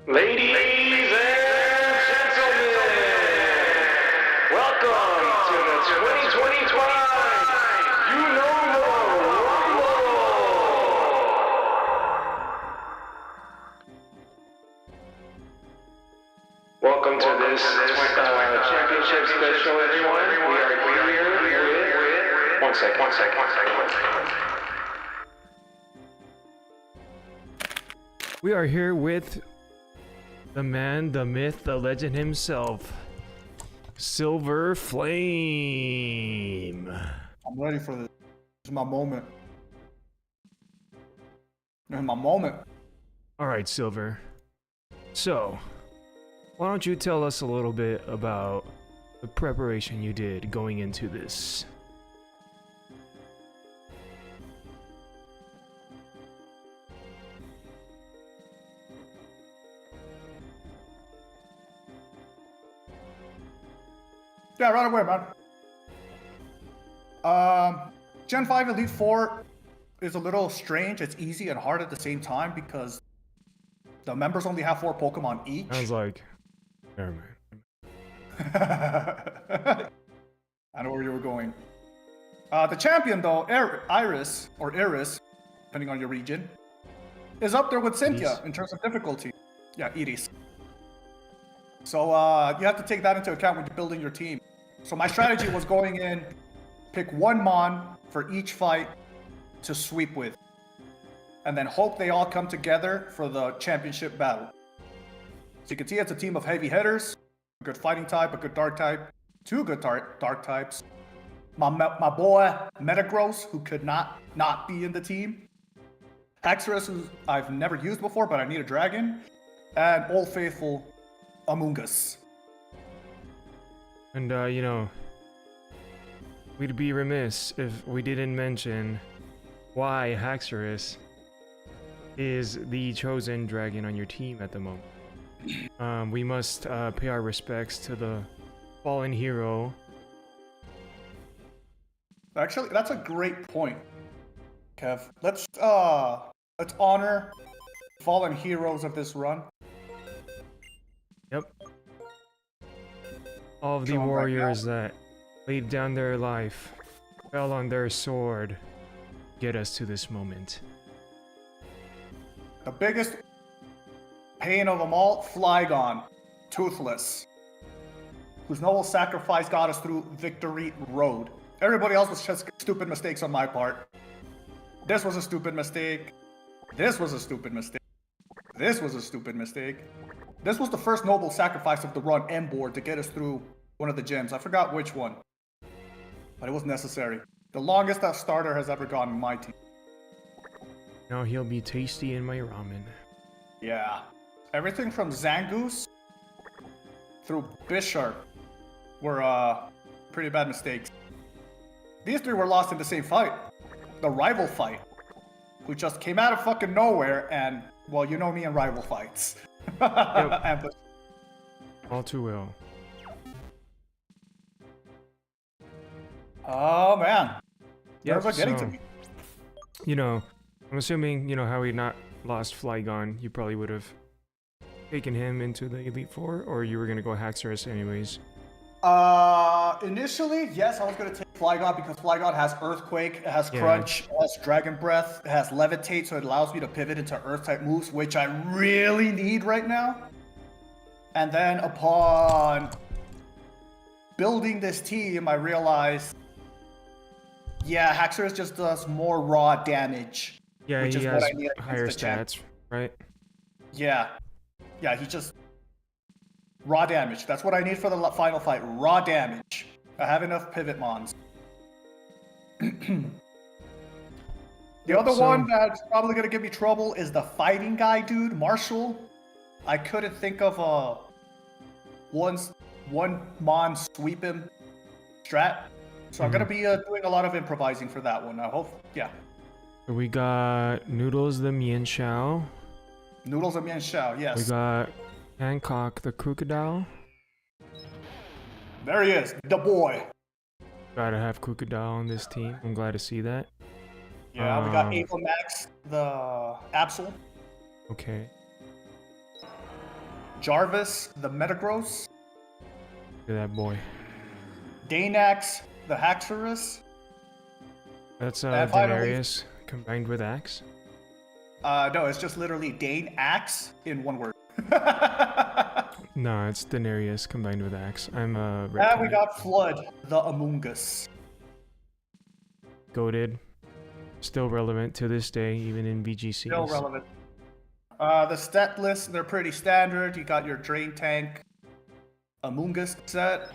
Ladies and gentlemen, welcome to the 2025 Unova Rumble. Welcome to this championship special, everyone. We are here with... One second. We are here with the man, the myth, the legend himself, Silver Flame. I'm ready for this. This is my moment. This is my moment. All right, Silver. So, why don't you tell us a little bit about the preparation you did going into this? Yeah, right away, man. Gen 5 Elite 4 is a little strange. It's easy and hard at the same time because the members only have 4 Pokemon each. I was like, never mind. I know where you were going. The champion, though, Iris, depending on your region, is up there with Cynthia in terms of difficulty. Yeah, Iris. So you have to take that into account when you're building your team. So my strategy was going in, pick one Mon for each fight to sweep with. And then hope they all come together for the championship battle. So you can see it's a team of heavy hitters, a good fighting type, a good dark type, 2 good dark types. My boy Metagross, who could not be in the team. Haxorus, who I've never used before, but I need a dragon. And Old Faithful Amoongus. And, you know, we'd be remiss if we didn't mention why Haxorus is the chosen dragon on your team at the moment. We must pay our respects to the fallen hero. Actually, that's a great point, Kev. Let's honor fallen heroes of this run. Yep. All of the warriors that laid down their life, fell on their sword, get us to this moment. The biggest pain of them all, Flygon, Toothless, whose noble sacrifice got us through Victory Road. Everybody else was just stupid mistakes on my part. This was a stupid mistake. This was a stupid mistake. This was a stupid mistake. This was the first noble sacrifice of the run M-board to get us through one of the gyms. I forgot which one, but it was necessary. The longest that starter has ever gone in my team. Now he'll be tasty in my ramen. Yeah. Everything from Zangoose through Bisharp were pretty bad mistakes. These 3 were lost in the same fight. The rival fight, who just came out of fucking nowhere and, well, you know me in rival fights. Yep. All too well. Oh man. Yeah, are getting to me. You know, I'm assuming, you know, how he not lost Flygon, you probably would have taken him into the Elite Four, or you were gonna go Haxorus anyways. Initially, yes, I was gonna take Flygon because Flygon has Earthquake, it has Crunch, it has Dragon Breath, it has Levitate, so it allows me to pivot into Earth-type moves, which I really need right now. And then upon building this team, I realized, yeah, Haxorus just does more raw damage. Yeah, which he is has what I need higher stats, right? Yeah. Yeah, he just... raw damage. That's what I need for the final fight. Raw damage. I have enough pivot mons. The other one that's probably going to give me trouble is the fighting guy dude, Marshall. I couldn't think of a one mon sweep him strat. So I'm going to be doing a lot of improvising for that one. I hope, yeah. We got Noodles the Mienshao. Noodles and Mienshao, yes. We got Hancock the Crocodile. There he is, the boy. Gotta have Crocodile on this team. I'm glad to see that. Yeah, we got Ava Max, the Absol. Okay. Jarvis, the Metagross, Look at that boy. Danax, the Haxorus. That's And finally- Daenerys combined with Axe. No, it's just literally Danax in one word. No, it's Daenerys combined with Axe. I'm a And we reptile. got Flood, the Amoongus. Goated. Still relevant to this day, even in BGC. Still relevant. The stat lists, they're pretty standard. You got your Drain Tank Amoongus set.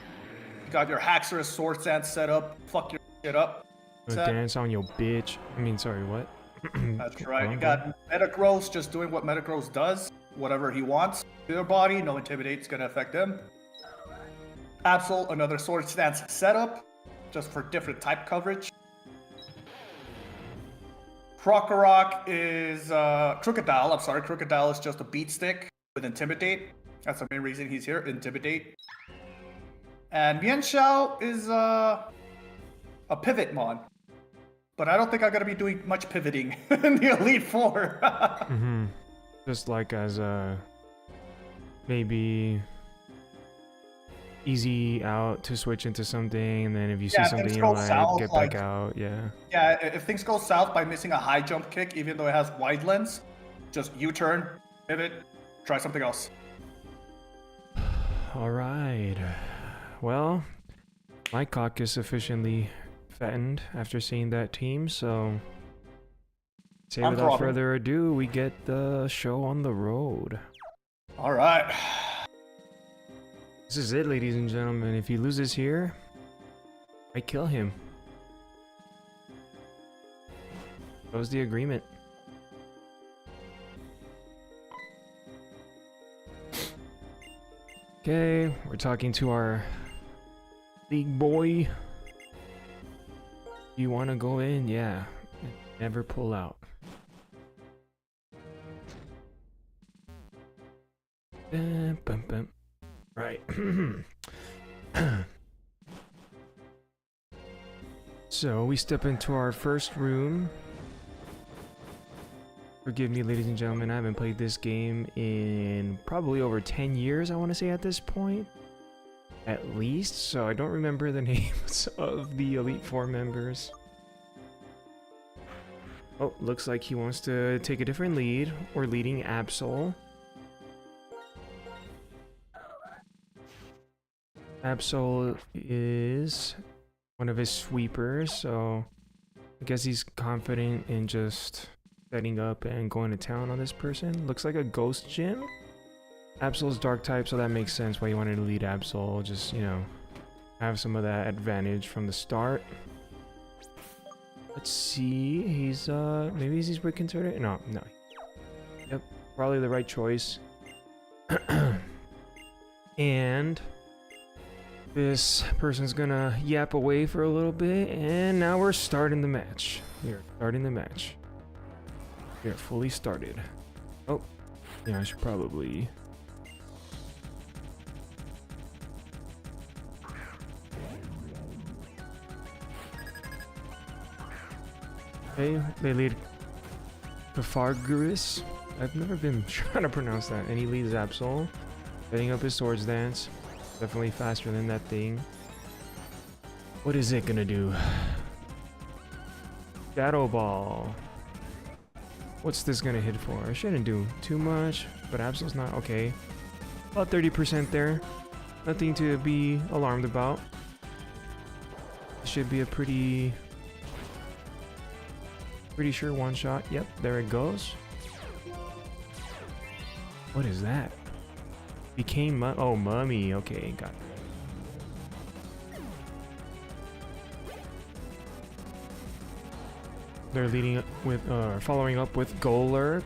You got your Haxorus Sword Stance set up. Fuck your shit up. set. Dance on your bitch. I mean, sorry, what? That's right. You got Metagross just doing what Metagross does. Whatever he wants to their body. No Intimidate's gonna affect him. Absol, another Sword Stance setup. Just for different type coverage. Krokorok is Crocodile. I'm sorry, Crocodile is just a beat stick with Intimidate. That's the main reason he's here. Intimidate. And Mienshao is a pivot mon. But I don't think I'm gonna be doing much pivoting in the Elite Four. Just like as maybe easy out to switch into something, and then if you see Yeah, something things you go like, south, get like- back out. Yeah. Yeah, if things go south by missing a high jump kick, even though it has wide lens, just U-turn, pivot, try something else. All right. Well, my cock is sufficiently fattened after seeing that team, so say I'm without throbbing. further ado, we get the show on the road. All right. This is it, ladies and gentlemen. If he loses here, I kill him. That was the agreement. Okay, we're talking to our league boy. You want to go in? Yeah. Never pull out. Bum, bum. Right. So we step into our first room. Forgive me, ladies and gentlemen, I haven't played this game in probably over 10 years, I want to say at this point. At least, so I don't remember the names of the Elite Four members. Oh, looks like he wants to take a different lead. We're leading Absol. Absol is one of his sweepers, so I guess he's confident in just setting up and going to town on this person. Looks like a ghost gym. Absol's dark type, so that makes sense why you wanted to lead Absol. Just, you know, have some of that advantage from the start. Let's see, he's maybe he's wicked turret? No. Yep, probably the right choice. And this person's gonna yap away for a little bit, and now we're starting the match. We are starting the match. We are fully started. Oh, yeah, I should probably... Okay, they lead Pythagoras. I've never been trying to pronounce that. And he leads Absol, setting up his swords dance. Definitely faster than that thing. What is it gonna do? Shadow Ball. What's this gonna hit for? I shouldn't do too much, but Absol's not okay. About 30% there. Nothing to be alarmed about. Should be a pretty sure one shot. Yep, there it goes. What is that? Became oh, mummy. Okay, got it. They're leading up with following up with Golurk.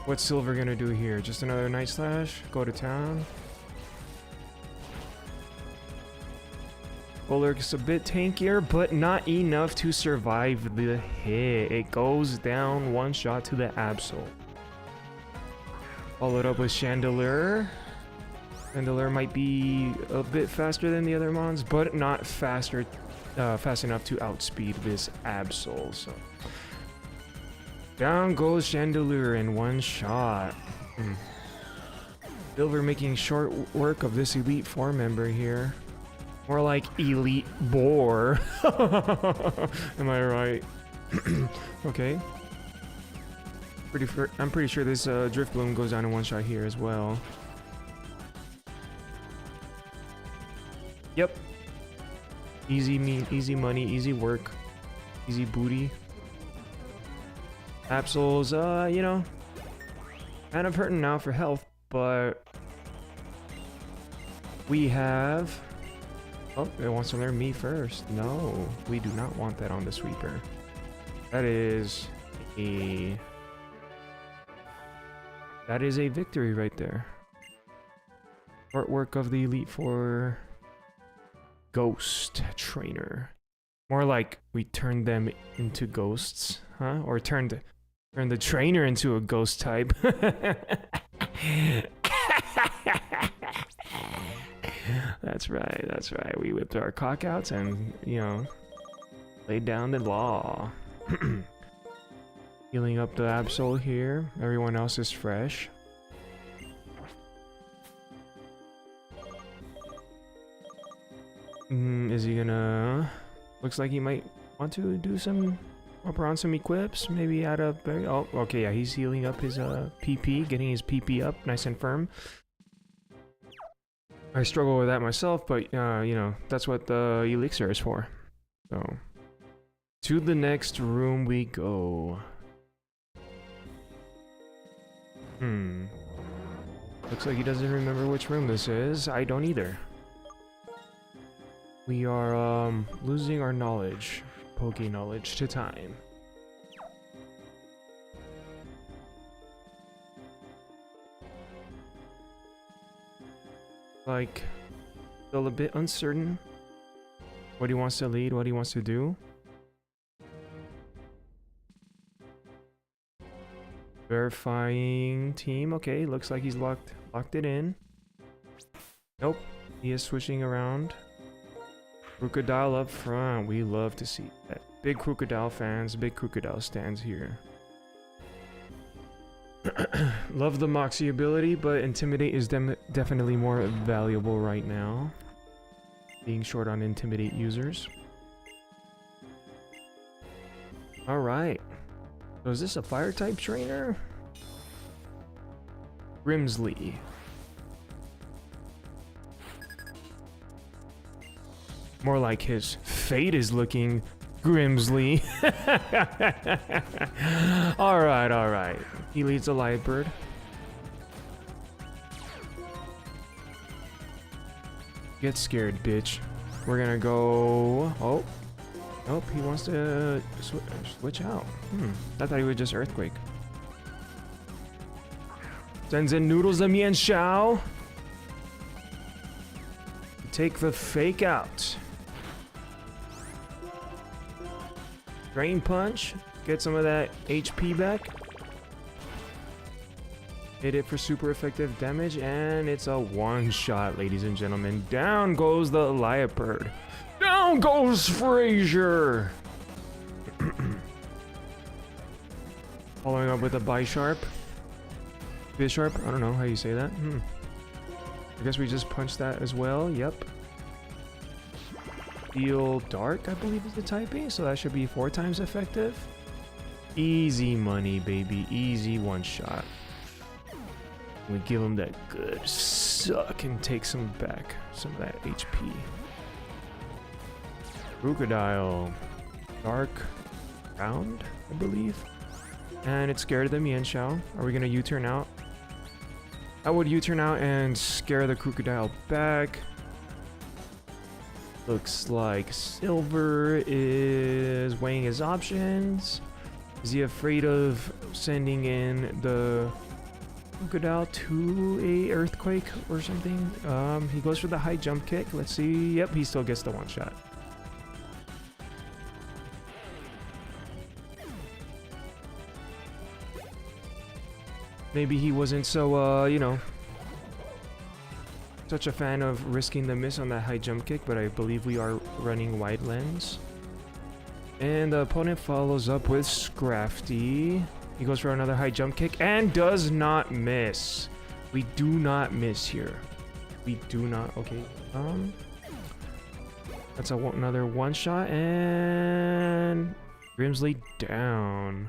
What's Silver gonna do here? Just another Night Slash? Go to town? Golurk is a bit tankier, but not enough to survive the hit. It goes down one shot to the Absol. Followed up with Chandelier. Chandelier might be a bit faster than the other mons, but not fast enough to outspeed this Absol. So down goes Chandelier in one shot. Silver making short work of this Elite Four member here. More like Elite Boar. Am I right? Okay. I'm pretty sure this Drift Bloom goes down in one shot here as well. Yep. Easy money, easy work, easy booty. Absol's, you know, kind of hurting now for health, but we have... Oh, it wants to learn me first. No, we do not want that on the sweeper. That is a victory right there. Short work of the Elite Four Ghost Trainer. More like we turned them into ghosts, huh? Or turned the trainer into a ghost type. That's right, that's right. We whipped our cockouts and, you know, laid down the law. Healing up the Absol here. Everyone else is fresh. Is he gonna... Looks like he might want to do some... Upper on some equips. Maybe add a... Oh, okay, yeah, he's healing up his PP. Getting his PP up nice and firm. I struggle with that myself, but, you know, that's what the elixir is for. So... To the next room we go. Looks like he doesn't remember which room this is. I don't either. We are, losing our knowledge. Poke knowledge to time. Like, still a bit uncertain what he wants to lead, what he wants to do. Verifying team. Okay, looks like he's locked it in. Nope, he is switching around. Crocodile up front. We love to see that. Big Crocodile fans, big Crocodile stands here. Love the Moxie ability, but Intimidate is definitely more valuable right now. Being short on Intimidate users. Alright. So is this a fire type trainer? Grimsley. More like his fate is looking Grimsley. Alright, alright. He leads a Lightbird. Get scared, bitch. We're gonna go... Oh. Nope, he wants to switch out. I thought he would just Earthquake. Sends in Noodles and Mian Shao. Take the fake out. Drain Punch. Get some of that HP back. Hit it for super effective damage, and it's a one-shot, ladies and gentlemen. Down goes the Leopard. Down goes Frazier! Following up with a Bisharp. Bisharp? I don't know how you say that. I guess we just punched that as well. Yep. Steel Dark, I believe is the typing, so that should be 4 times effective. Easy money, baby. Easy one shot. We give him that good suck and take some back. Some of that HP. Crocodile. Dark Round, I believe. And it's scared of the Mienshao. Are we gonna U-turn out? I would U-turn out and scare the Crocodile back. Looks like Silver is weighing his options. Is he afraid of sending in the Crocodile to a Earthquake or something? He goes for the high jump kick. Let's see. Yep, he still gets the one shot. Maybe he wasn't so, you know, such a fan of risking the miss on that high jump kick, but I believe we are running wide lens. And the opponent follows up with Scrafty. He goes for another high jump kick and does not miss. We do not miss here. We do not. Okay. That's another one shot, and Grimsley down.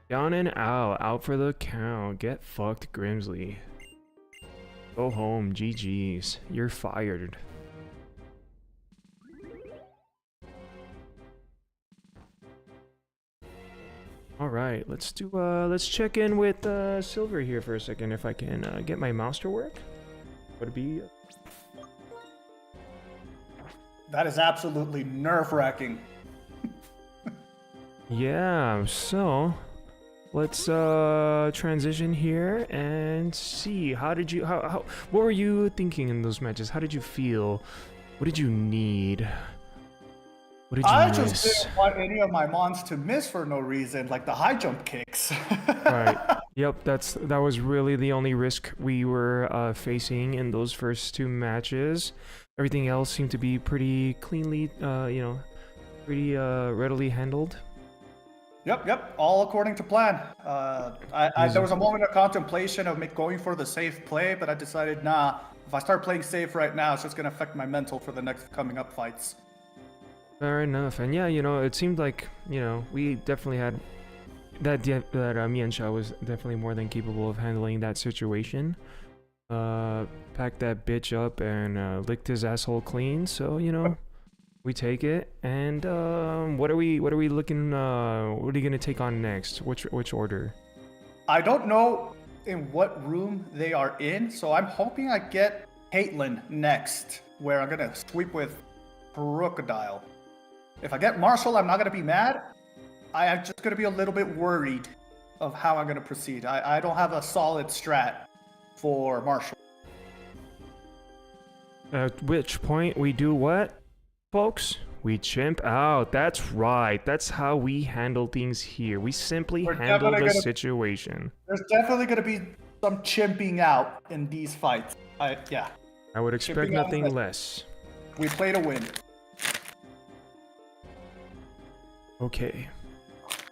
Down and out for the count. Get fucked, Grimsley. Go home, GG's. You're fired. All right, let's check in with Silver here for a second. If I can get my mouse to work, would it be? That is absolutely nerve-wracking. Yeah. So let's transition here and see. How did you? How? What were you thinking in those matches? How did you feel? What did you need? What did you I miss? just didn't want any of my mons to miss for no reason, like the high jump kicks. Right. Yep. That was really the only risk we were facing in those first two matches. Everything else seemed to be pretty cleanly, pretty readily handled. Yep. All according to plan. There was a moment of contemplation of going for the safe play, but I decided, nah, if I start playing safe right now, it's just going to affect my mental for the next coming up fights. Fair enough. And yeah, it seemed like, we definitely had that Mian Sha was definitely more than capable of handling that situation. Packed that bitch up and licked his asshole clean. So, we take it. And what are we looking what are you gonna take on next? Which order? I don't know in what room they are in, so I'm hoping I get Caitlyn next, where I'm gonna sweep with Crocodile. If I get Marshall, I'm not gonna be mad. I'm just gonna be a little bit worried of how I'm gonna proceed. I don't have a solid strat for Marshall. At which point we do what, folks? We chimp out. That's right. That's how we handle things here. We simply handle the situation. There's definitely gonna be some chimping out in these fights. I would expect nothing less. We play to win. Okay.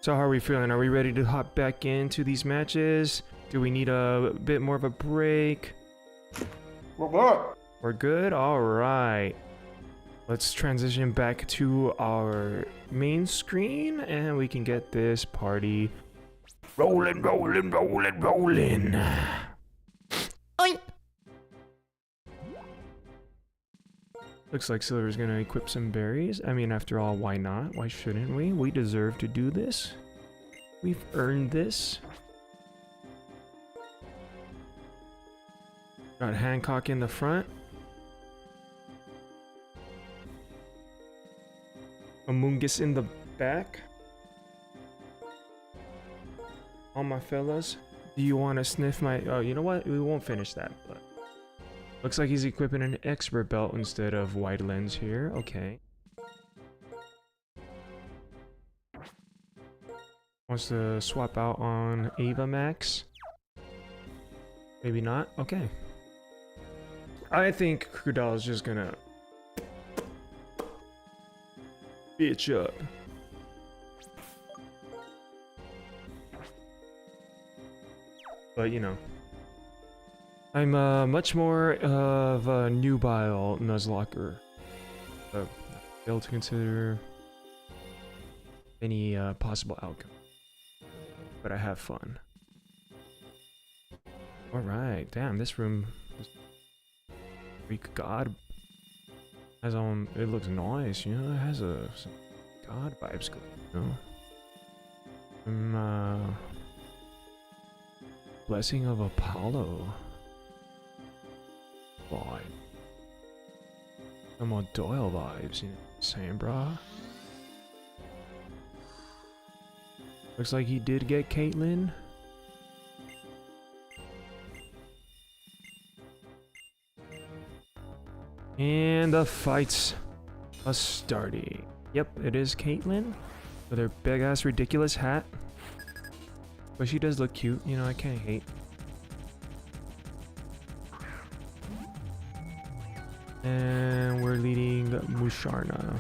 So how are we feeling? Are we ready to hop back into these matches? Do we need a bit more of a break? We're good. We're good? Alright. Let's transition back to our main screen and we can get this party rolling. Oink! Looks like Silver's gonna equip some berries. I mean, after all, why not? Why shouldn't we? We deserve to do this. We've earned this. Got Hancock in the front. Amoongus in the back. All my fellas, do you want to sniff my... Oh, you know what? We won't finish that, but... Looks like he's equipping an expert belt instead of wide lens here. Okay. Wants to swap out on Ava Max. Maybe not. Okay. I think Crocodile is just gonna bitch up. But I'm much more of a nubile nuzlocke. Fail to consider any possible outcome. But I have fun. Alright, damn, this room is Greek god has it looks nice, it has some god vibes going, Blessing of Apollo vibe. Some more Doyle vibes, saying, brah. Looks like he did get Caitlyn. And the fights are starting. Yep, it is Caitlyn with her big ass ridiculous hat. But she does look cute, I can't hate. And we're leading Musharna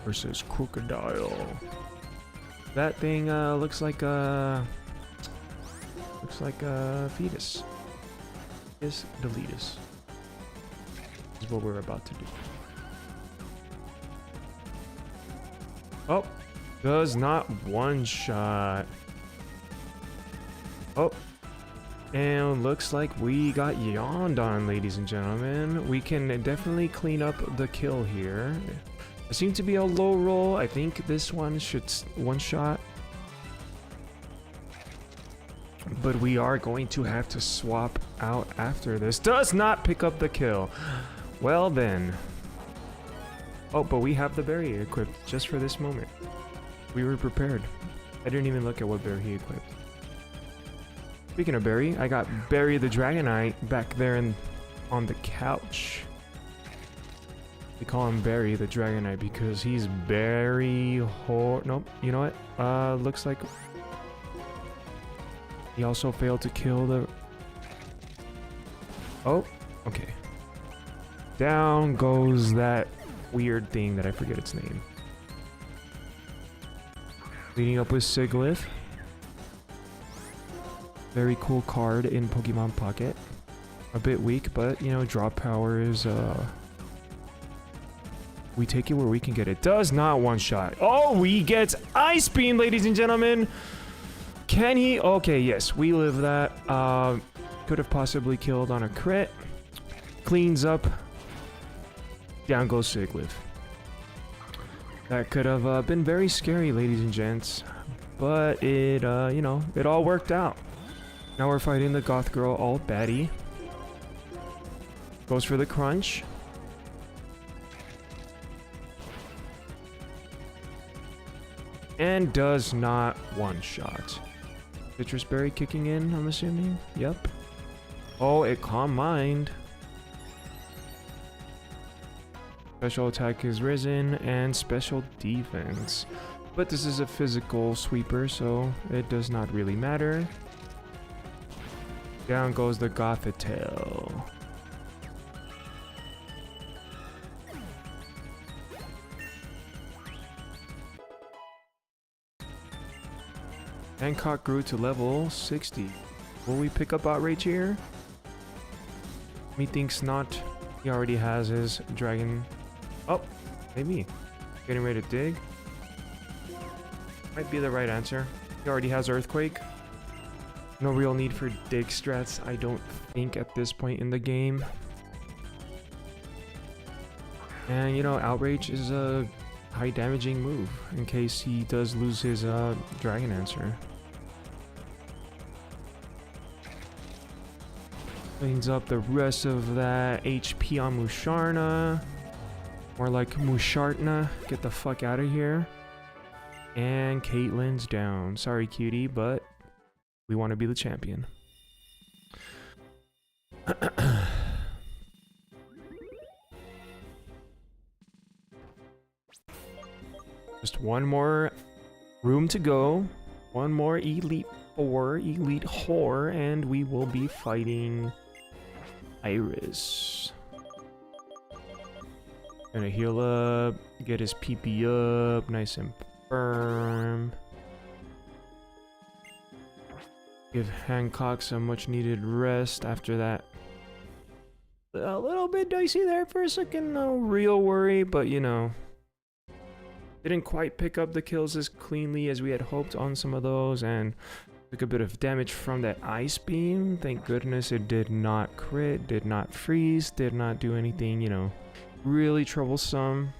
versus Crocodile. That thing looks like a fetus. is delete us. This is what we're about to do. Oh, does not one shot. Oh, and looks like we got yawned on, ladies and gentlemen. We can definitely clean up the kill here. It seemed to be a low roll. I think this one should one shot. But we are going to have to swap out after this. Does not pick up the kill. Well then. Oh, but we have the berry equipped just for this moment. We were prepared. I didn't even look at what berry he equipped. Speaking of berry, I got Barry the Dragonite back there on the couch. We call him Barry the Dragonite because he's very nope, you know what? Looks like he also failed to kill the... Oh, okay. Down goes that weird thing that I forget its name. Leading up with Siglith. Very cool card in Pokemon Pocket. A bit weak, but you know, drop power is we take it where we can get it. Does not one shot. Oh, he gets Ice Beam, ladies and gentlemen. Can he? Okay, yes, we live that. Could have possibly killed on a crit. Cleans up. Down goes Siglith. That could have been very scary, ladies and gents. But it, you know, it all worked out. Now we're fighting the goth girl all baddie. Goes for the crunch. And does not one shot. Citrus Berry kicking in, I'm assuming. Yep. Oh, it Calm Mind. Special attack is risen and special defense. But this is a physical sweeper, so it does not really matter. Down goes the Gothitelle. Hancock grew to level 60. Will we pick up Outrage here? Methinks not. He already has his dragon. Oh, maybe. Getting ready to dig. Might be the right answer. He already has Earthquake. No real need for dig strats, I don't think, at this point in the game. And you know, Outrage is a high damaging move in case he does lose his dragon answer. Cleans up the rest of that HP on Musharna. More like Mushartna. Get the fuck out of here. And Caitlin's down. Sorry, cutie, but we want to be the champion. Just one more room to go. One more Elite Four, Elite Whore, and we will be fighting Iris. Gonna heal up, get his PP up, nice and firm. Give Hancock some much needed rest after that. A little bit dicey there for a second, no real worry, but you know. Didn't quite pick up the kills as cleanly as we had hoped on some of those, and took a bit of damage from that Ice Beam. Thank goodness it did not crit, did not freeze, did not do anything, you know, really troublesome.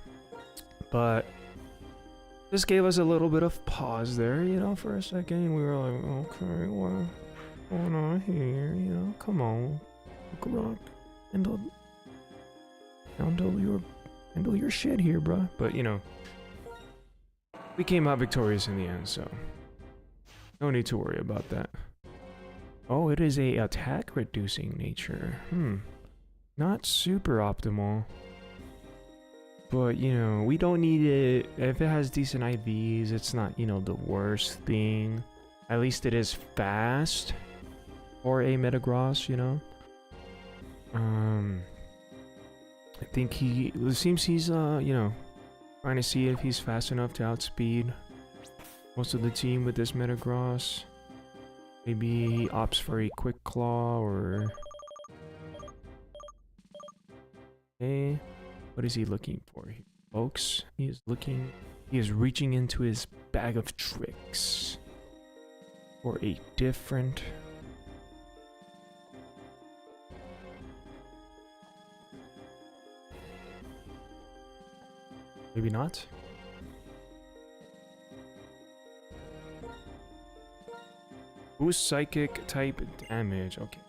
But this gave us a little bit of pause there, you know, for a second. We were like, okay, what's going on here? You know, come on, Rock, handle your shit here, bruh. But you know, we came out victorious in the end, so no need to worry about that. Oh, it is a attack reducing nature. Not super optimal. But, you know, we don't need it. If it has decent IVs, it's not, you know, the worst thing. At least it is fast. Or a Metagross, you know. I think it seems he's, you know, trying to see if he's fast enough to outspeed most of the team with this Metagross. Maybe he opts for a Quick Claw or Okay, what is he looking for here, folks? He is reaching into his bag of tricks for a different... Maybe not. Boost psychic type damage. Okay.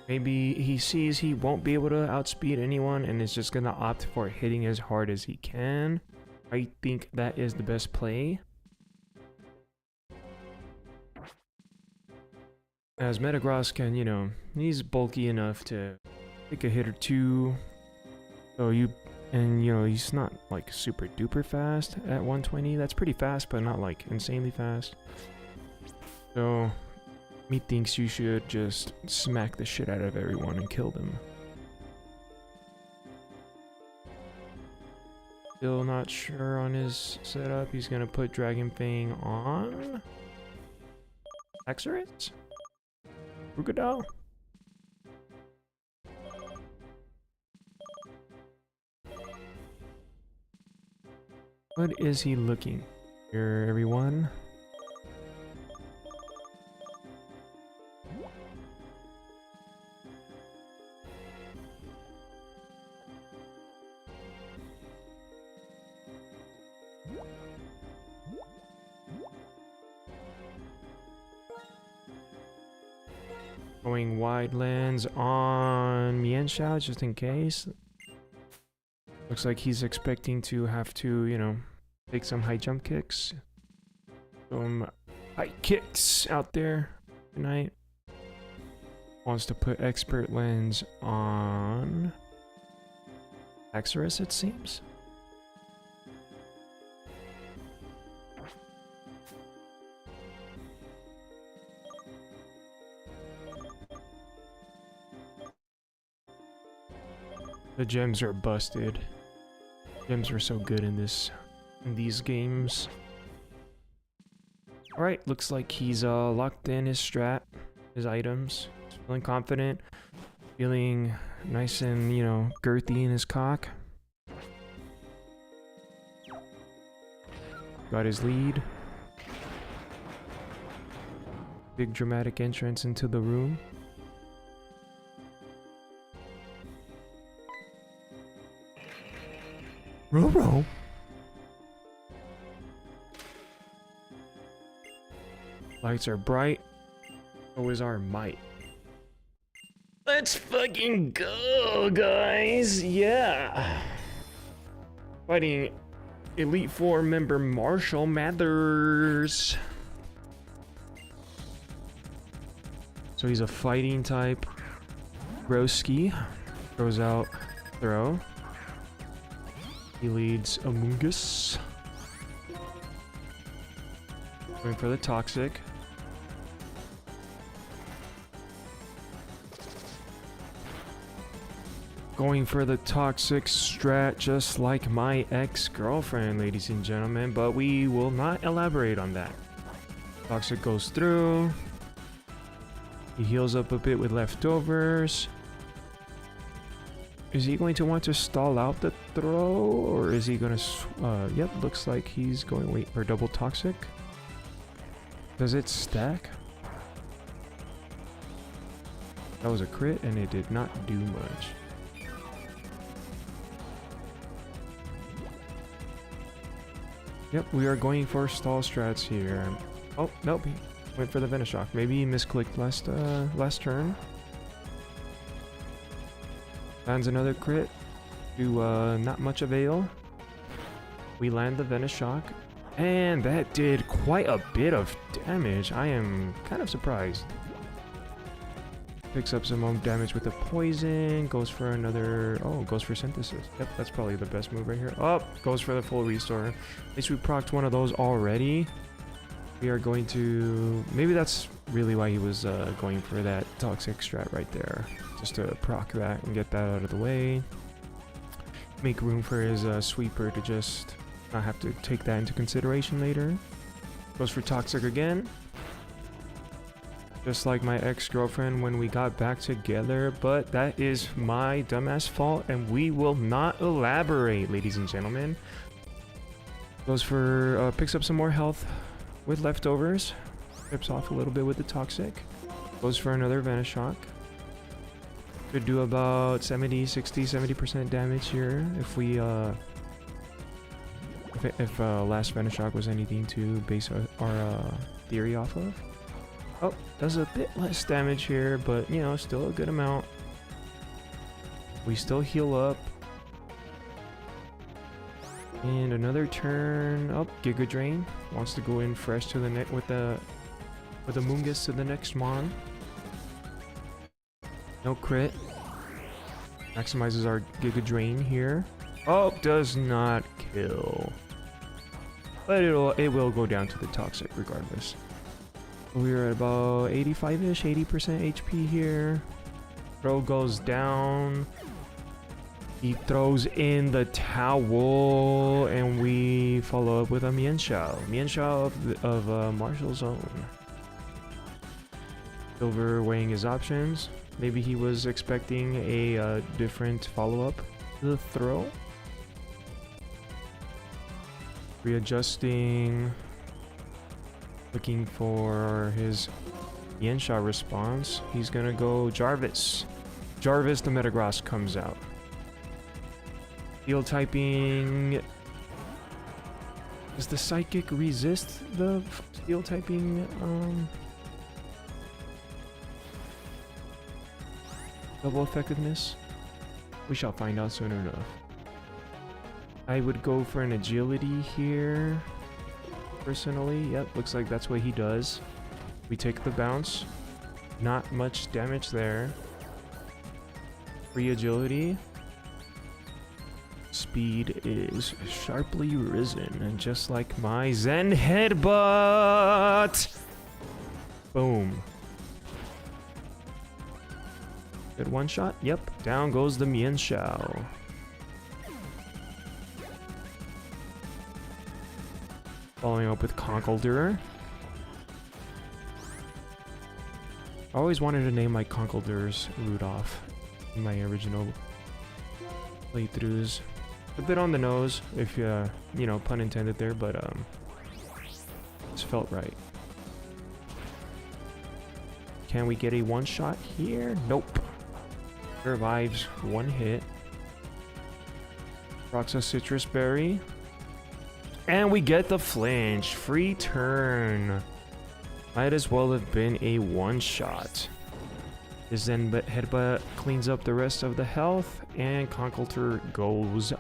Maybe he sees he won't be able to outspeed anyone and is just gonna opt for hitting as hard as he can. I think that is the best play. As Metagross can, you know, he's bulky enough to take a hit or two. So you know, he's not like super duper fast at 120. That's pretty fast, but not like insanely fast. So me thinks you should just smack the shit out of everyone and kill them. Still not sure on his setup. He's gonna put Dragon Fang on Haxorus? Krookodile? What is he looking here, everyone? Going wide lands on Mienshao just in case. Looks like he's expecting to have to, you know, take some high jump kicks. Some high kicks out there tonight. Wants to put expert lens on Haxorus, it seems. The gems are busted. Gems are so good in these games. Alright, looks like he's locked in his strat, his items. He's feeling confident, feeling nice and, you know, girthy in his cock. Got his lead. Big dramatic entrance into the room. Roro. Lights are bright. So is our might. Let's fucking go, guys. Yeah. Fighting Elite Four member Marshall Mathers. So he's a fighting type. Broski throws out throw. He leads Amoonguss. Going for the toxic. Going for the toxic strat just like my ex-girlfriend, ladies and gentlemen, but we will not elaborate on that. Toxic goes through. He heals up a bit with leftovers. Is he going to want to stall out the throw, or is he gonna yep, looks like he's going wait for double toxic. Does it stack? That was a crit and it did not do much. Yep, we are going for stall strats here. Oh, nope, he went for the Venoshock. Maybe he misclicked last turn. Lands another crit to not much avail. We land the Venoshock, and that did quite a bit of damage. I am kind of surprised. Picks up some more damage with the poison, goes for another, oh, goes for synthesis. Yep, that's probably the best move right here. Oh, goes for the full restore. At least we procced one of those already. We are going to, maybe that's really why he was going for that toxic strat right there. Just to proc that and get that out of the way. Make room for his sweeper to just not have to take that into consideration later. Goes for toxic again. just like my ex-girlfriend when we got back together, but that is my dumbass fault, and we will not elaborate, ladies and gentlemen. Goes for, picks up some more health with leftovers. Trips off a little bit with the toxic. Goes for another Venoshock. Could do about 70% damage here if we, if last Venoshock was anything to base our theory off of. Oh, does a bit less damage here, but, you know, still a good amount. We still heal up. And another turn. Oh, Giga Drain. Wants to go in fresh to the net with the Mungus to the next mon. No crit. Maximizes our Giga Drain here. Oh, does not kill. But it will go down to the toxic regardless. We're at about 85-ish, 80% HP here. Throw goes down. He throws in the towel, and we follow up with a Mienshao. Mienshao of Marshall's own. Silver weighing his options. Maybe he was expecting a different follow-up to the throw. Readjusting. Looking for his Mienshao response. He's gonna go Jarvis. Jarvis the Metagross comes out. Steel typing. Does the Psychic resist the Steel typing double effectiveness? We shall find out soon enough. I would go for an Agility here. Personally, yep, looks like that's what he does. We take the bounce. Not much damage there. Free Agility. Speed is sharply risen, and just like my Zen Headbutt! Boom. Good one shot? Yep. Down goes the Mienshao. Following up with Conkeldurr. I always wanted to name my Conkeldurrs Rudolph in my original playthroughs. A bit on the nose, if you know, pun intended there, but it's felt right. Can we get a one shot here? Nope. Survives one hit. Rocks a Citrus Berry. And we get the flinch. Free turn. Might as well have been a one shot. His Zen Headbutt cleans up the rest of the health, and Conkeldurr goes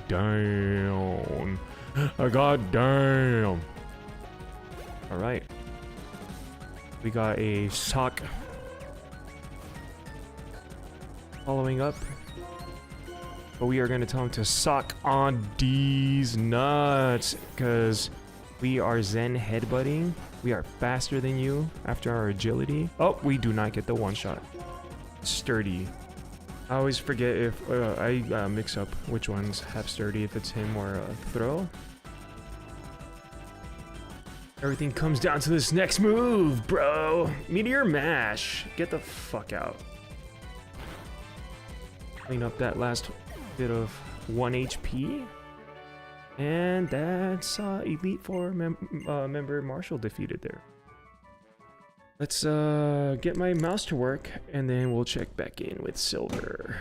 down. God damn. Alright. We got a sock. Following up. But we are going to tell him to suck on these nuts, because we are Zen Headbutting. We are faster than you after our agility. Oh, we do not get the one shot. Sturdy. I always forget if I mix up which ones have sturdy, if it's him or throw. Everything comes down to this next move, bro. Meteor Mash. Get the fuck out. Clean up that last bit of 1 HP. And that's Elite Four member Marshall defeated there. Let's get my mouse to work, and then we'll check back in with Silver.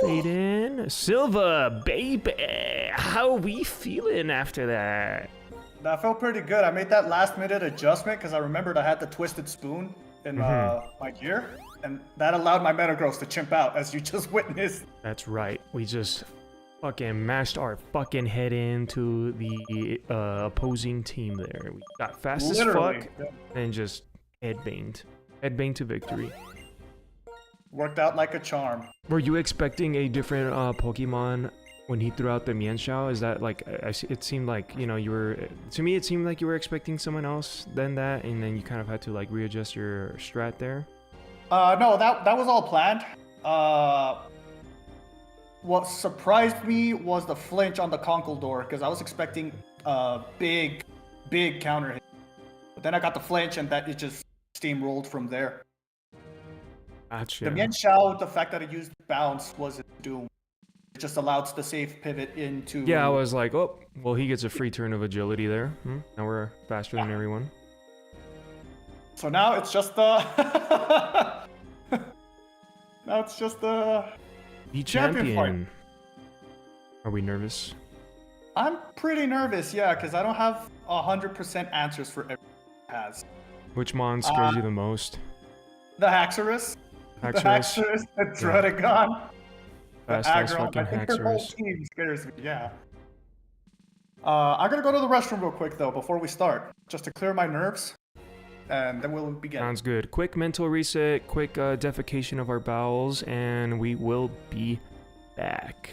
Fade in. Silver, baby! How we feeling after that? That felt pretty good. I made that last minute adjustment because I remembered I had the Twisted Spoon in my gear, and that allowed my Metagross to chimp out, as you just witnessed. That's right. We just fucking mashed our fucking head into the opposing team there. We got fast Literally, as fuck yeah. and just headbanged. Headbanged to victory. Worked out like a charm. Were you expecting a different Pokemon when he threw out the Mienshao? Is that like, it seemed like, you know, you were, to me it seemed like you were expecting someone else than that, and then you kind of had to like readjust your strat there? No, that was all planned. What surprised me was the flinch on the Conkle door, because I was expecting a big counter hit. But then I got the flinch, and that it just steamrolled from there. Gotcha. The Mian Xiao, the fact that it used bounce wasn't doom. It just allowed the safe pivot into. Yeah, I was like, oh, well, he gets a free turn of agility there. Now we're faster than everyone. So now it's just the. Now it's just the. The Champion champion. Are we nervous? I'm pretty nervous, yeah, because I don't have 100% answers for everything it has. Which mon scares you the most? The Haxorus. The Haxorus? Haxorus, the Dredagon, the Fast ass Aggron. fucking I think their whole Haxorus. team scares me, yeah. I'm gonna go to the restroom real quick though before we start, just to clear my nerves, and then we'll begin. Sounds good. Quick mental reset, quick defecation of our bowels, and we will be back.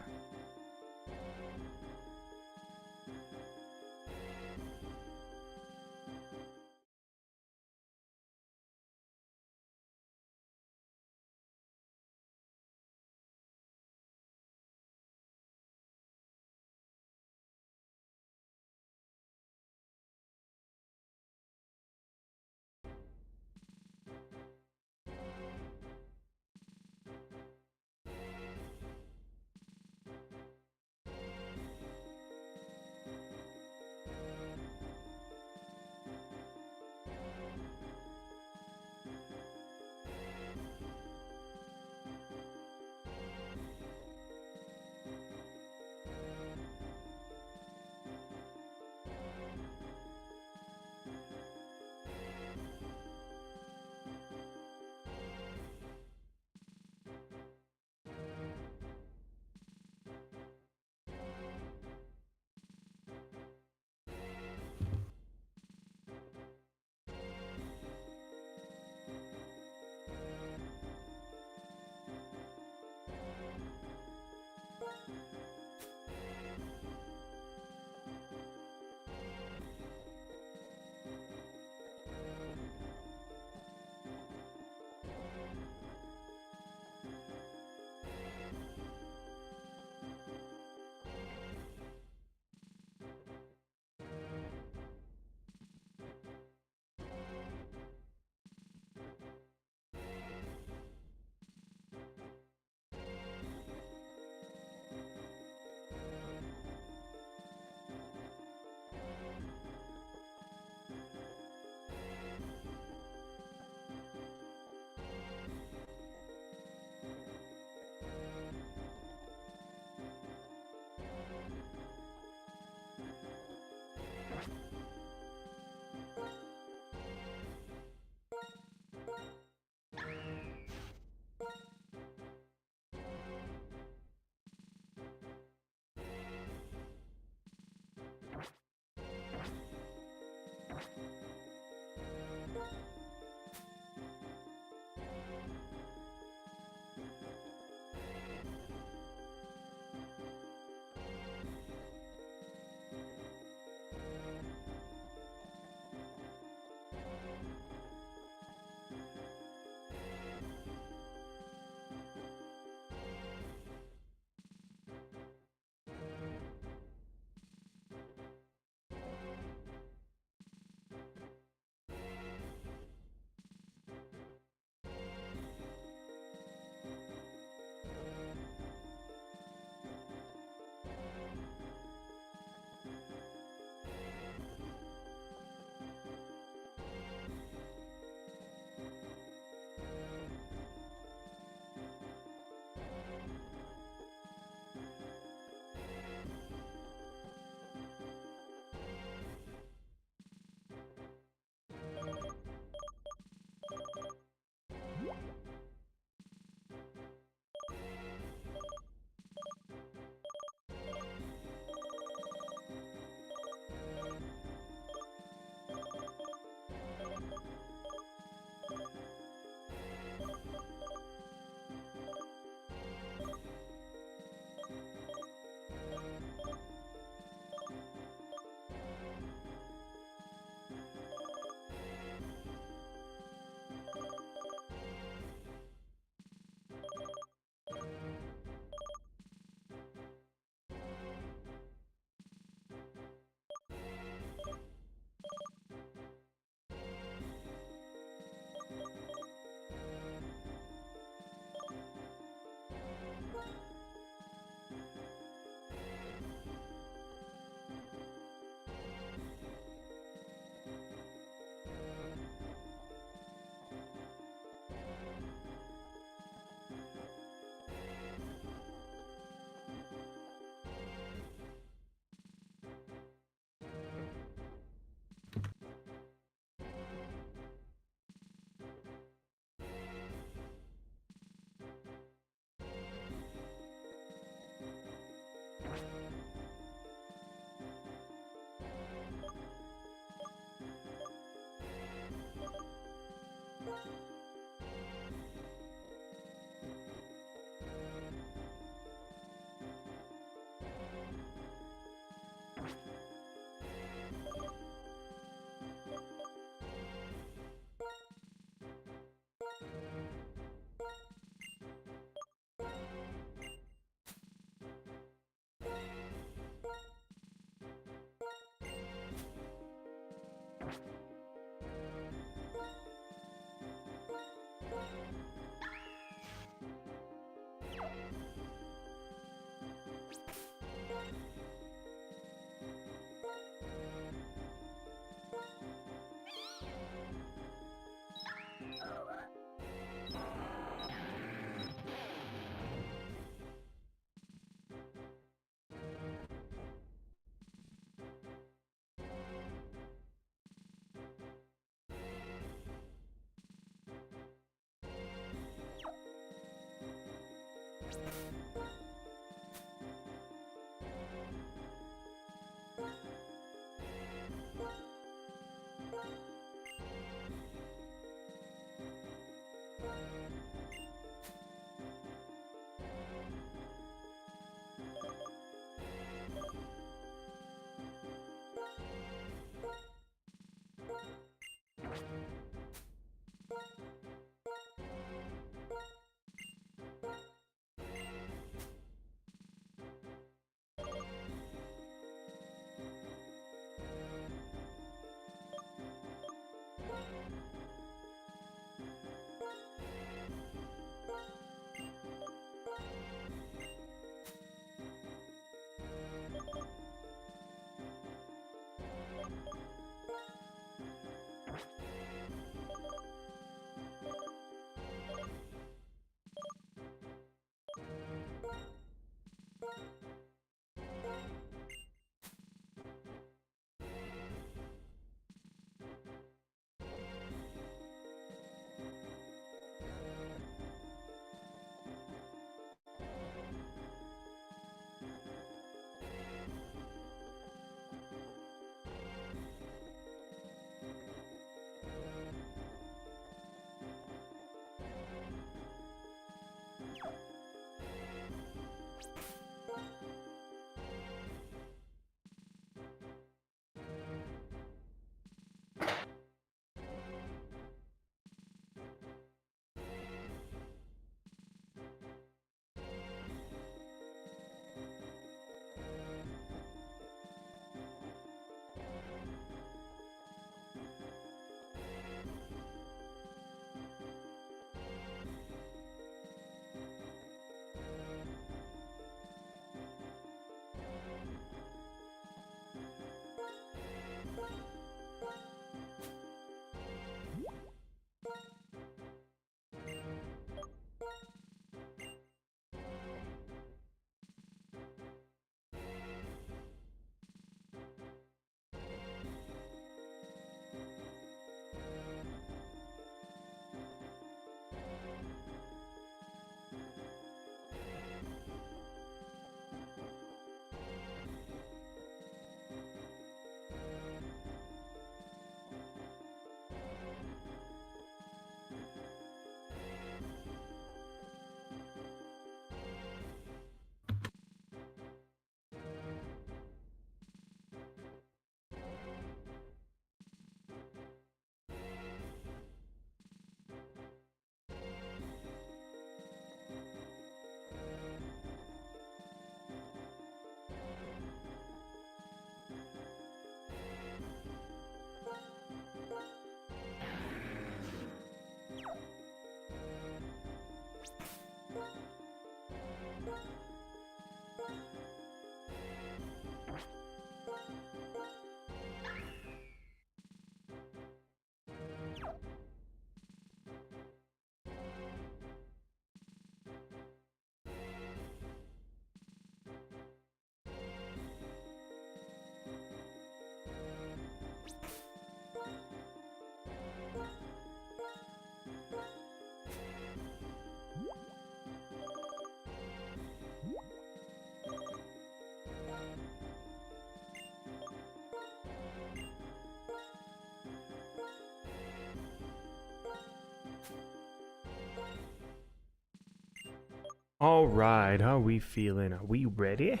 All right, how we feeling? Are we ready?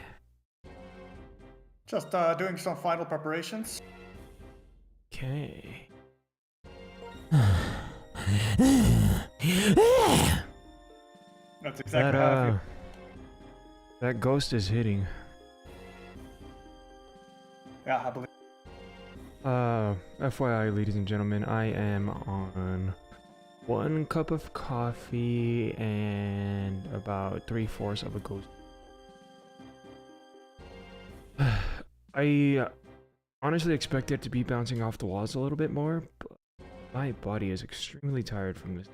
Just doing some final preparations. Okay. That's exactly how I feel. That ghost is hitting. Yeah, I believe. FYI, ladies and gentlemen, I am on 1 cup of coffee and about 3/4 of a ghost. I honestly expect it to be bouncing off the walls a little bit more, but my body is extremely tired from this.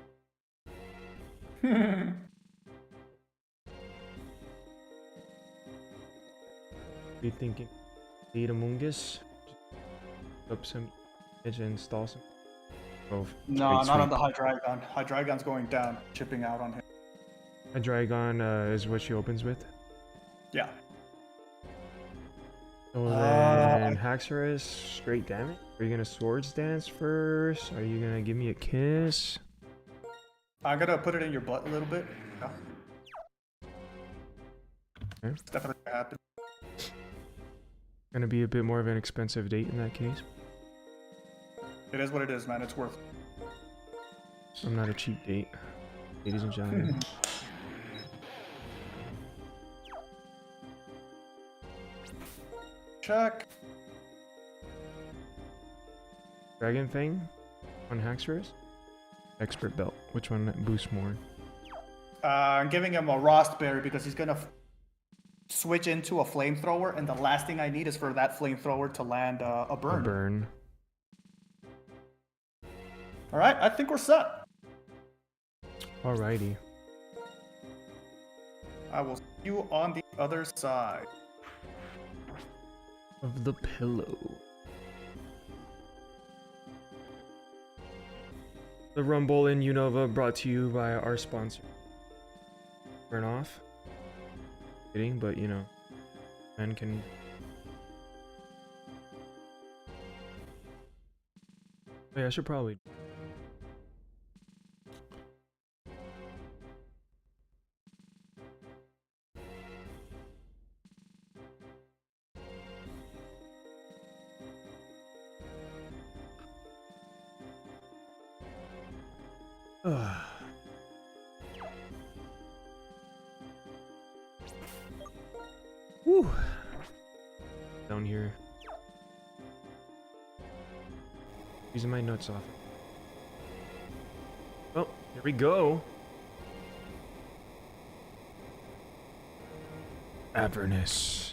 Be thinking, need a mungus, up some edge and install some. Oh, No, straight not on sweep. the Hydreigon. Hydreigon's going down, chipping out on him. A Dragon is what she opens with. Yeah. So then Haxorus, straight damage. Are you gonna Swords Dance first? Are you gonna give me a kiss? I'm gonna put it in your butt a little bit. Yeah. Okay. It's definitely gonna happen. Gonna be a bit more of an expensive date in that case. It is what it is, man. It's worth it. I'm not a cheap date, ladies and gentlemen. Check. Dragon Fang on Haxorus. Expert Belt. Which one boosts more? I'm giving him a Rostberry because he's gonna switch into a flamethrower, and the last thing I need is for that flamethrower to land a burn. A burn. All right, I think we're set. Alrighty. I will see you on the other side. Of the pillow. The Rumble in Unova brought to you by our sponsor. Turn off. Kidding, but you know, men can. Wait, I should probably. Woo. Down here. Using my nuts off. Well, here we go. Avernus.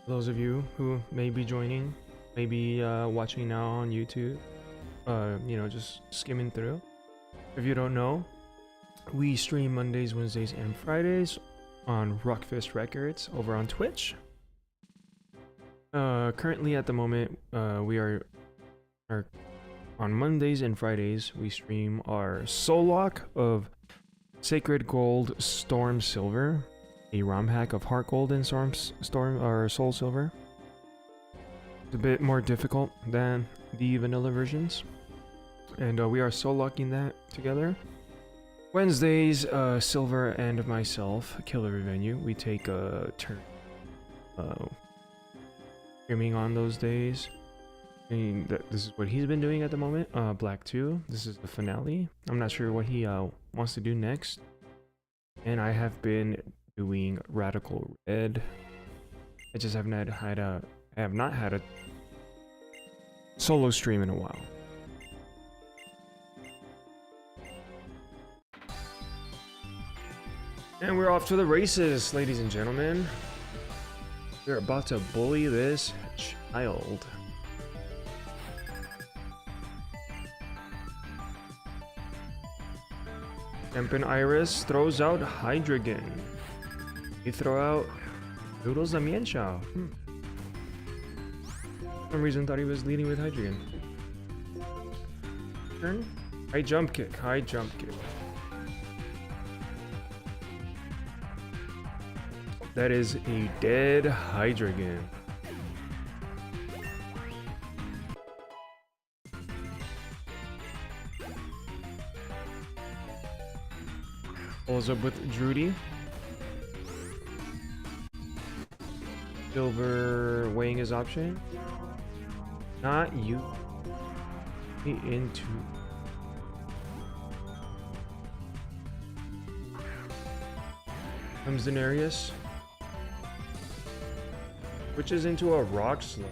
Those of you who may be joining, maybe watching now on YouTube, you know, just skimming through. If you don't know, we stream Mondays, Wednesdays, and Fridays on Rockfist Records over on Twitch. Currently at the moment, we are on Mondays and Fridays, we stream our Soul Lock of Sacred Gold Storm Silver, a ROM hack of Heart Gold and Soul Silver. It's a bit more difficult than the vanilla versions, and we are soul locking that together. Wednesdays, Silver and myself, Killer Revenue, we take a turn streaming on those days. And this is what he's been doing at the moment. Black 2, this is the finale. I'm not sure what he wants to do next. And I have been doing Radical Red. I just have not had a solo stream in a while. And we're off to the races, ladies and gentlemen. We're about to bully this child. Tempin Iris throws out Hydreigon. We throw out Doodles the Mienshao. For some reason thought he was leading with Hydreigon. Turn. High jump kick. High jump kick. That is a dead Hydreigon. Pulls up with Drudy. Silver weighing his option. Not you. Into. Comes Denarius. Switches into a rock slide.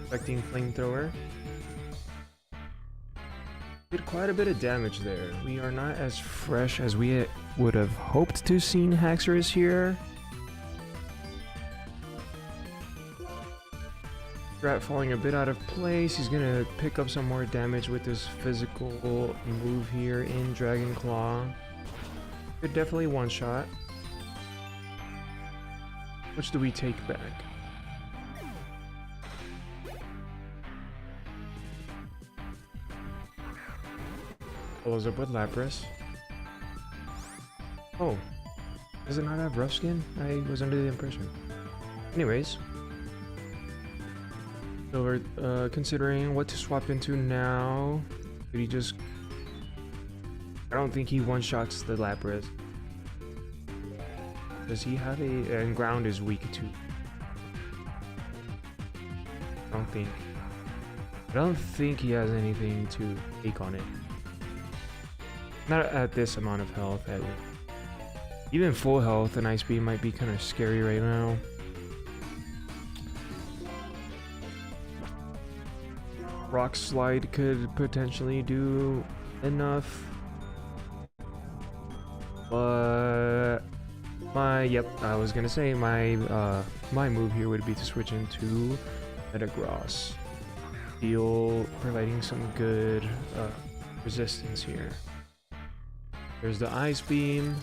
Affecting flamethrower. Did quite a bit of damage there. We are not as fresh as we would have hoped to seen Haxorus here. Strat falling a bit out of place. He's gonna pick up some more damage with his physical move here in Dragon Claw. Could definitely one shot. Which do we take back? Follows up with Lapras. Oh, does it not have rough skin? I was under the impression. Anyways. So we're considering what to swap into now. Could he just... I don't think he one-shots the Lapras. Does he have a... and ground is weak too. I don't think he has anything to take on it. Not at this amount of health, at least. Even full health, an Ice Beam might be kind of scary right now. Rock Slide could potentially do enough. But I was gonna say my move here would be to switch into Metagross. Providing some good resistance here. There's the Ice Beam.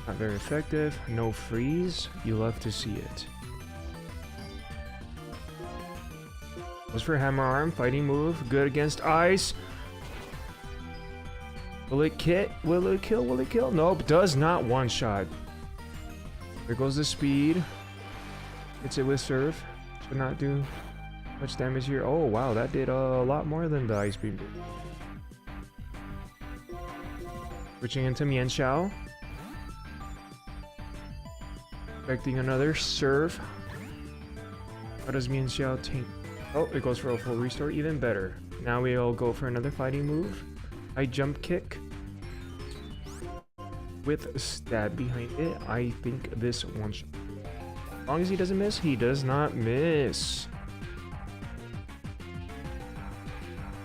Not very effective. No freeze. You love to see it. Goes for Hammer Arm. Fighting move. Good against ice. Will it hit? Will it kill? Will it kill? Nope. Does not one shot. There goes the speed. Hits it with Surf. Should not do much damage here. Oh wow, that did a lot more than the Ice Beam did. Switching into Mienshao. Expecting another Surf. How does Mienshao take? Oh, it goes for a full restore. Even better. Now we'll go for another fighting move. High jump kick. With stab behind it. I think this one shot. As long as he doesn't miss, he does not miss.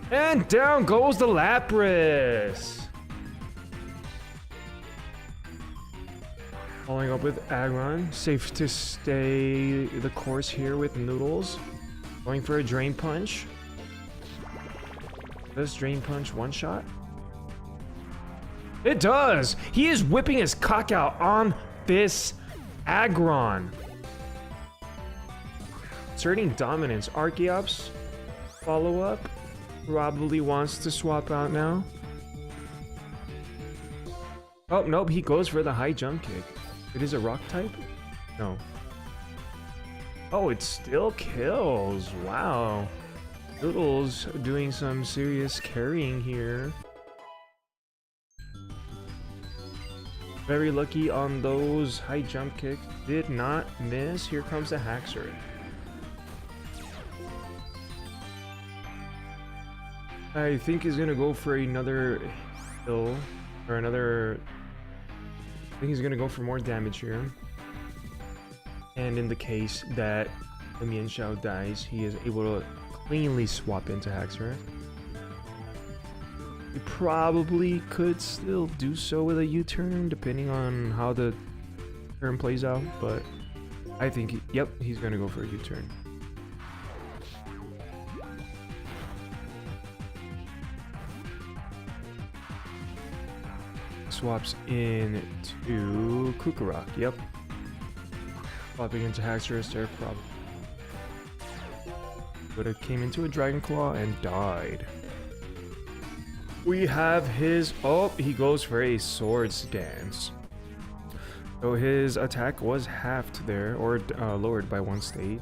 And down goes the Lapras. Following up with Aggron. Safe to stay the course here with Noodles. Going for a Drain Punch. Does Drain Punch one shot? It does! He is whipping his cock out on this Aggron. Asserting dominance. Archeops. Follow up. Probably wants to swap out now. Oh, nope. He goes for the high jump kick. It is a rock type? No. Oh, it still kills. Wow. Noodles doing some serious carrying here. Very lucky on those high jump kicks. Did not miss. Here comes the Haxorus. I think he's gonna go for another hill. Or another... I think he's gonna go for more damage here. And in the case that the Mienshao dies, he is able to cleanly swap into Haxorus. He probably could still do so with a U-turn, depending on how the turn plays out, but I think, yep, he's gonna go for a U-turn. Swaps into Kukarok, yep. Swapping into Haxorus there, probably. But it came into a Dragon Claw and died. We have his... Oh, he goes for a Swords Dance. So his attack was halved there, or lowered by one stage.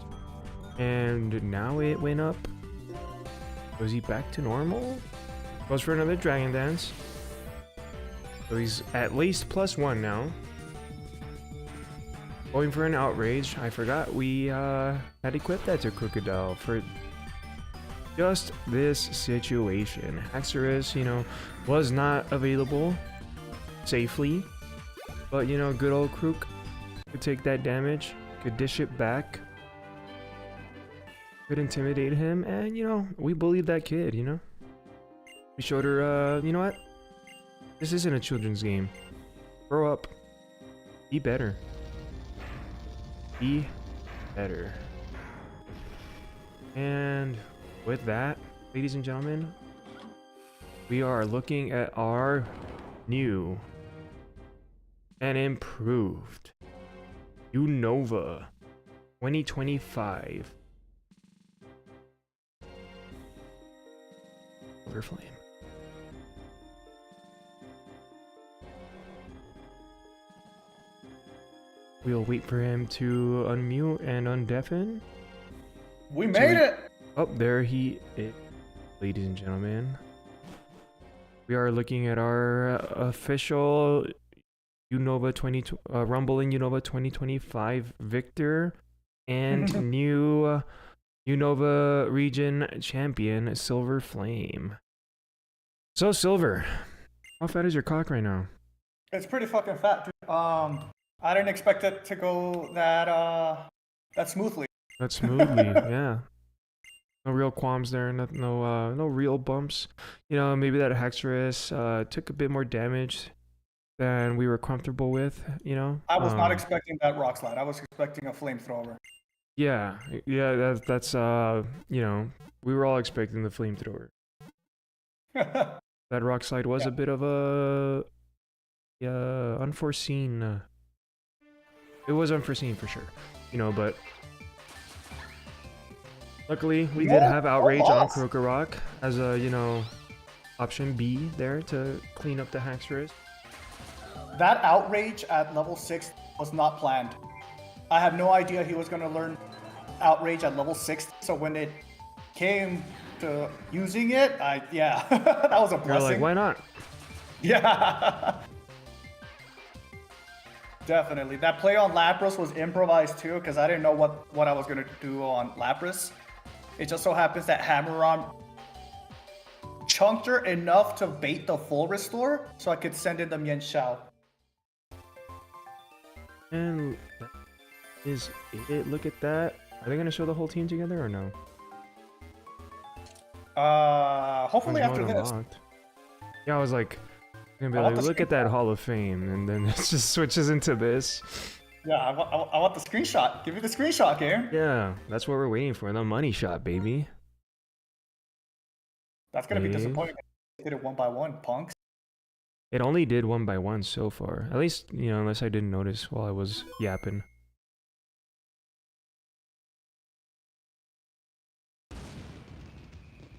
And now it went up. Was he back to normal? Goes for another Dragon Dance. So he's at least +1 now. Going for an Outrage. I forgot we had equipped that to Crocodile for just this situation. Haxorus, you know, was not available safely. But, you know, good old Crook Could take that damage. Could dish it back. Could intimidate him, and you know, we bullied that kid, you know? We showed her, you know what? This isn't a children's game. Grow up. Be better. Be better. And with that, ladies and gentlemen, we are looking at our new and improved Unova 2025 Silver Flame. We'll wait for him to unmute and undeafen. We made it! Oh, there he is, ladies and gentlemen. We are looking at our official Unova Rumble in Unova 2025 victor and new Unova region champion, Silver Flame. So, Silver, how fat is your cock right now? It's pretty fucking fat, dude. I didn't expect it to go that smoothly. That smoothly, yeah. No real qualms there, no real bumps. You know, maybe that Haxorus took a bit more damage than we were comfortable with, you know? I was not expecting that rock slide. I was expecting a flamethrower. Yeah, that's you know, we were all expecting the flamethrower. That rock slide was a bit of a unforeseen. It was unforeseen for sure, you know, but luckily we did have outrage on Krokorok as a, you know, option B there to clean up the Haxorus. That outrage at level 6 was not planned. I had no idea he was going to learn outrage at level 6, so when it came to using it, yeah, that was a blessing. You're like, why not? Yeah. Definitely. That play on Lapras was improvised too, because I didn't know what I was going to do on Lapras. It just so happens that Hammer-On chunked her enough to bait the full restore, so I could send in the Mian Xiao. And that is it. Look at that. Are they going to show the whole team together or no? Hopefully after this. Unlocked. Yeah, I was like, gonna be like, look at that Hall of Fame, and then it just switches into this. Yeah, I want the screenshot. Give me the screenshot, Garen. Yeah, that's what we're waiting for, the money shot, baby. That's gonna be disappointing. Did it one by one, punks. It only did one by one so far. At least, you know, unless I didn't notice while I was yapping.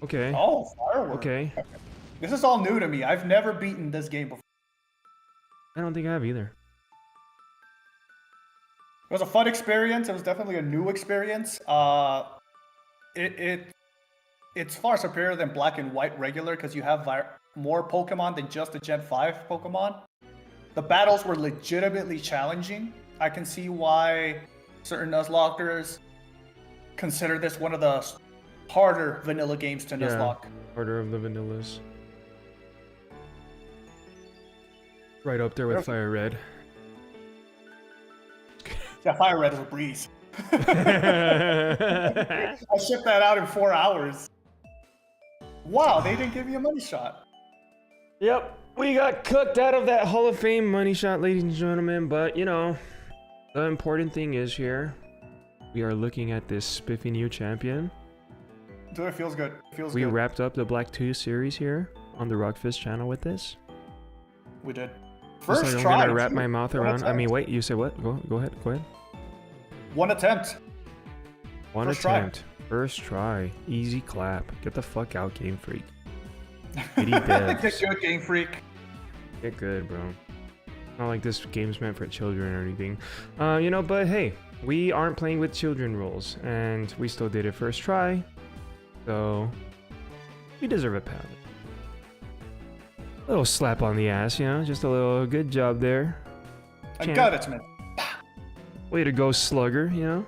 Okay. Oh, firework. Okay. This is all new to me. I've never beaten this game before. I don't think I have either. It was a fun experience. It was definitely a new experience. It's far superior than Black and White regular because you have more Pokemon than just the Gen 5 Pokemon. The battles were legitimately challenging. I can see why certain Nuzlockers consider this one of the harder vanilla games to Nuzlocke. Harder of the vanillas. Right up there with Fire Red. Yeah, Fire Red is a breeze. I shipped that out in 4 hours. Wow, they didn't give me a money shot. Yep, we got cooked out of that Hall of Fame money shot, ladies and gentlemen. But, you know, the important thing is here, we are looking at this spiffy new champion. Dude, it feels good. It feels we good. wrapped up the Black 2 series here on the Rockfist channel with this. We did. First First like try. I'm gonna wrap my mouth around. I mean, wait, you said what? Go ahead. One attempt. One First attempt. First try. Easy clap. Get the fuck out, Game Freak. Giddy devs. Get good, Game Freak. Get good, bro. Not like this game's meant for children or anything. You know, but hey, we aren't playing with children rules, and we still did it first try. So, we deserve a pat. A little slap on the ass, you know? Just a little good job there. I got it, man. Way to go, Slugger, you know?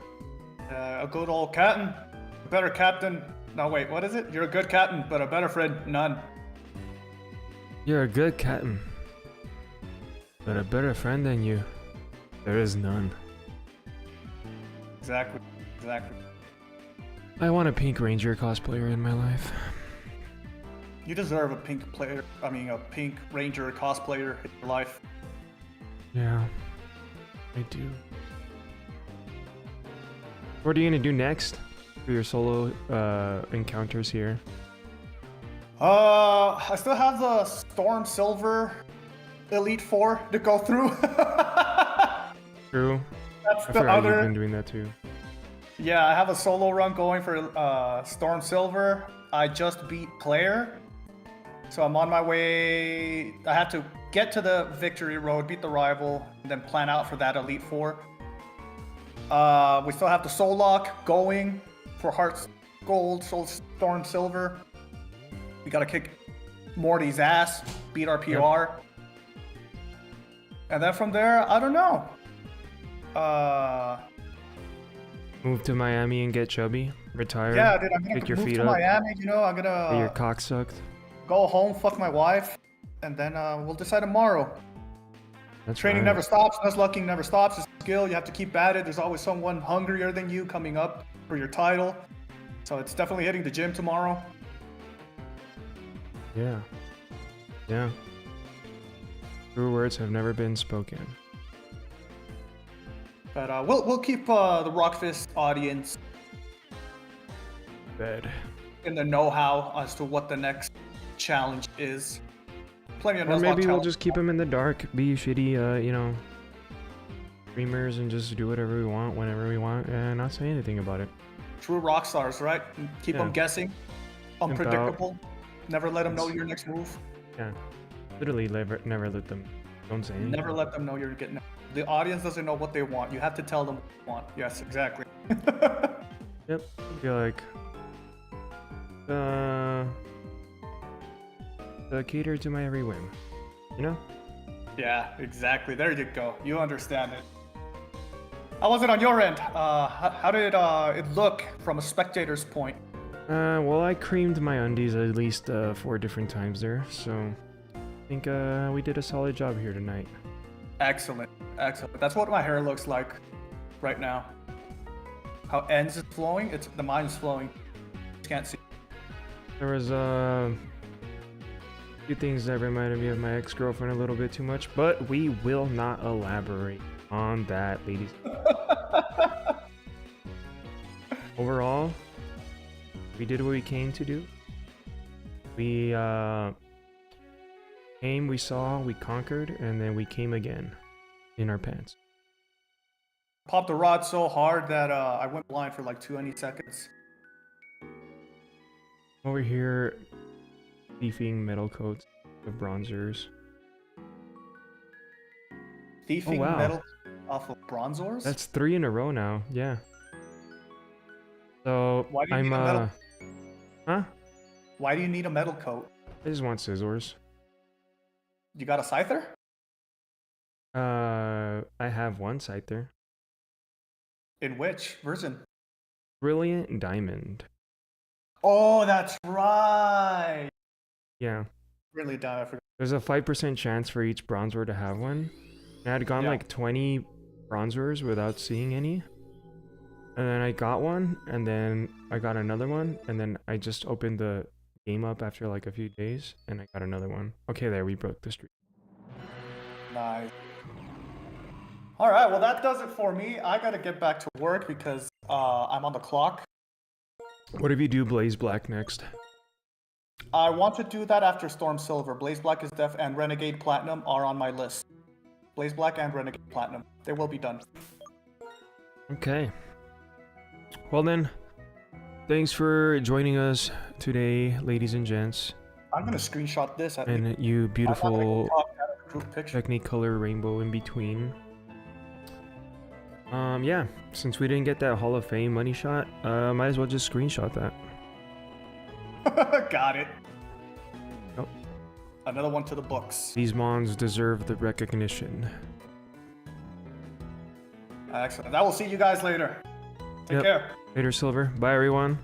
A good old captain. A better captain. No, wait, what is it? You're a good captain, but a better friend, none. You're a good captain, but a better friend than you, there is none. Exactly. Exactly. I want a Pink Ranger cosplayer in my life. You deserve a pink player. I mean, a pink ranger cosplayer in your life. Yeah, I do. What are you gonna do next for your solo encounters here? I still have the Storm Silver Elite Four to go through. True. That's I the forgot other. you've been doing that too. Yeah, I have a solo run going for Storm Silver. I just beat Claire. So I'm on my way. I have to get to the victory road, beat the rival, and then plan out for that Elite Four. We still have the Soul Lock going for Hearts Gold, Soul Storm Silver. We gotta kick Morty's ass, beat our PR. And then from there, I don't know. Move to Miami and get chubby. Retire. Yeah, dude, I'm gonna Pick your move feet to up. Miami. You know, I'm Get gonna your cock sucked. go home, fuck my wife, and then we'll decide tomorrow. That's Training right. never stops. Nuzlocking never stops. It's a skill. You have to keep at it. There's always someone hungrier than you coming up for your title. So it's definitely hitting the gym tomorrow. Yeah. Yeah. True words have never been spoken. But we'll keep the Rockfist audience Bed. in the know-how as to what the next challenge is. Plenty of Or Nuzlocke maybe we'll challenges. just keep them in the dark, be shitty, streamers and just do whatever we want, whenever we want, and not say anything about it. True rock stars, right? Keep them Yeah. guessing. Unpredictable. Never let them know It's- your next move. Yeah. Literally never let them. Don't say anything. Never let them know you're getting. The audience doesn't know what they want. You have to tell them what they want. Yes, exactly. Yep. Be like, cater to my every whim. You know? Yeah, exactly. There you go. You understand it. How was it on your end? How did it look from a spectator's point? Well, I creamed my undies at least 4 different times there, so I think we did a solid job here tonight. Excellent. Excellent. That's what my hair looks like right now. How ends is flowing? It's the mine's flowing. Just can't see. There was a few things that reminded me of my ex-girlfriend a little bit too much, but we will not elaborate on that, ladies. Overall, we did what we came to do. We came, we saw, we conquered, and then we came again in our pants. Popped the rod so hard that I went blind for like 20 seconds. Over here, thieving metal coats of bronzers. Thieving wow. metal off of bronzors? That's 3 in a row now, yeah. So, Why do you I'm, need a metal? Huh? Why do you need a metal coat? I just want scissors. You got a scyther? I have one scyther. In which version? Brilliant Diamond. Oh, that's right. Yeah. Really dumb. I forgot. There's a 5% chance for each bronzer to have one. And I'd gone Yeah. like 20 bronzers without seeing any. And then I got one, and then I got another one, and then I just opened the game up after like a few days, and I got another one. Okay, there, we broke the streak. Nice. All right, well that does it for me. I gotta get back to work because I'm on the clock. What if you do Blaze Black next? I want to do that after Storm Silver. Blaze Black is def and Renegade Platinum are on my list. Blaze Black and Renegade Platinum. They will be done. Okay. Well then, thanks for joining us today, ladies and gents. I'm gonna screenshot this at least. And you beautiful Top out of the group picture. Technicolor rainbow in between. Yeah, since we didn't get that Hall of Fame money shot, might as well just screenshot that. Got it. Nope. Another one to the books. These mons deserve the recognition. Excellent. I will see you guys later. Take Yep. care. Later, Silver. Bye, everyone.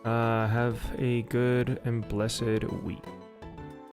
Have a good and blessed week.